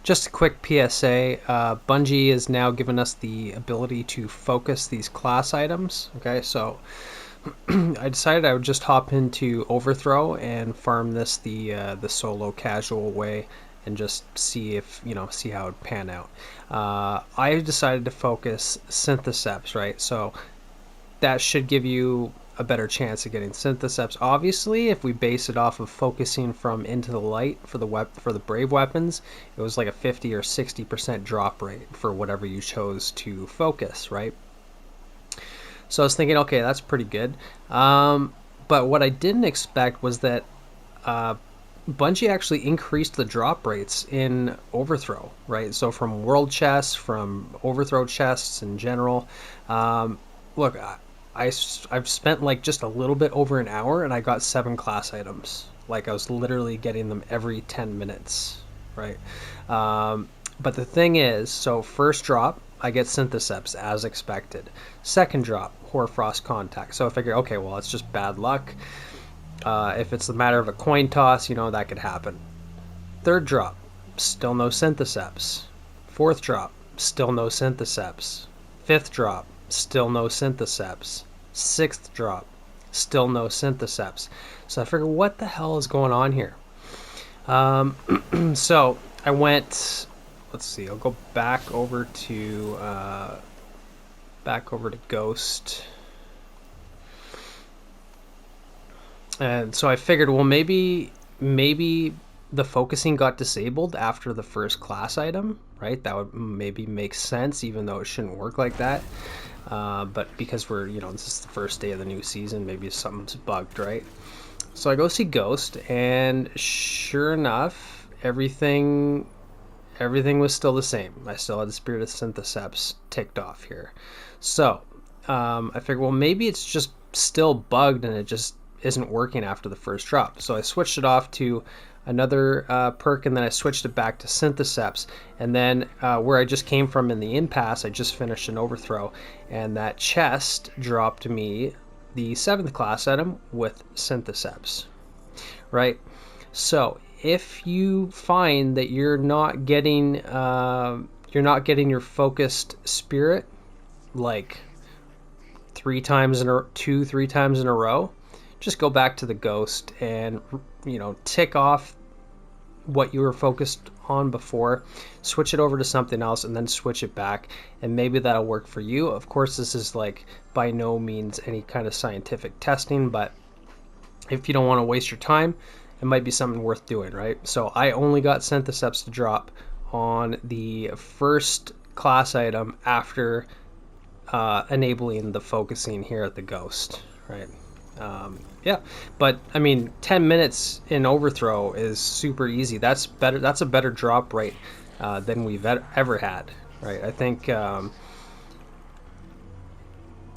Just a quick PSA. Bungie has now given us the ability to focus these class items. Okay, so I decided I would just hop into Overthrow and farm this the solo casual way and just see if see how it pan out. I decided to focus Syntheseps, right? So that should give you a better chance of getting Syntheseps. Obviously, if we base it off of focusing from Into the Light for the brave weapons, it was like a 50 or 60% drop rate for whatever you chose to focus, right? So I was thinking, okay, that's pretty good. But what I didn't expect was that Bungie actually increased the drop rates in Overthrow, right? So from world chests, from Overthrow chests in general. Look, I've spent like just a little bit over an hour and I got 7 class items. Like I was literally getting them every 10 minutes, right? But the thing is, so first drop, I get Syntheseps as expected. Second drop, Hoarfrost Contact. So I figure, okay, well, it's just bad luck. If it's a matter of a coin toss, that could happen. Third drop, still no Syntheseps. Fourth drop, still no Syntheseps. Fifth drop, still no Syntheseps. Sixth drop, still no Syntheseps. So I figured, what the hell is going on here? So I went. Let's see. I'll go back over to Ghost, and so I figured, well, maybe the focusing got disabled after the first class item, right? That would maybe make sense, even though it shouldn't work like that. But because we're, this is the first day of the new season, maybe something's bugged, right? So I go see Ghost, and sure enough, everything was still the same. I still had the Spirit of Syntheseps ticked off here. So I figured, well, maybe it's just still bugged and it just isn't working after the first drop. So I switched it off to another perk, and then I switched it back to Syntheseps. And then where I just came from in the impasse, I just finished an Overthrow, and that chest dropped me the 7th class item with Syntheseps, right? So if you find that you're not getting your focused spirit like 3 times in a row, just go back to the Ghost and tick off what you were focused on before, switch it over to something else, and then switch it back, and maybe that'll work for you. Of course, this is like by no means any kind of scientific testing, but if you don't want to waste your time, it might be something worth doing, right? So I only got Syntheseps to drop on the first class item after enabling the focusing here at the Ghost, right? Yeah, but I mean, 10 minutes in Overthrow is super easy. That's better. That's a better drop rate than we've ever had, right? I think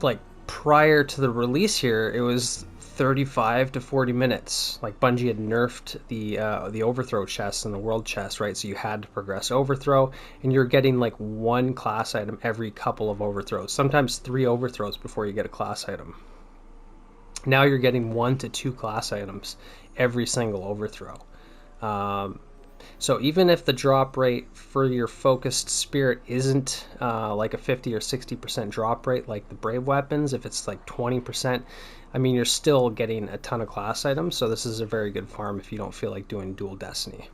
like prior to the release here, it was 35 to 40 minutes. Like Bungie had nerfed the Overthrow chest and the world chest, right? So you had to progress Overthrow, and you're getting like 1 class item every couple of Overthrows, sometimes 3 Overthrows before you get a class item. Now you're getting 1 to 2 class items every single Overthrow. So even if the drop rate for your focused spirit isn't like a 50 or 60% drop rate like the brave weapons, if it's like 20%, I mean, you're still getting a ton of class items. So this is a very good farm if you don't feel like doing dual destiny.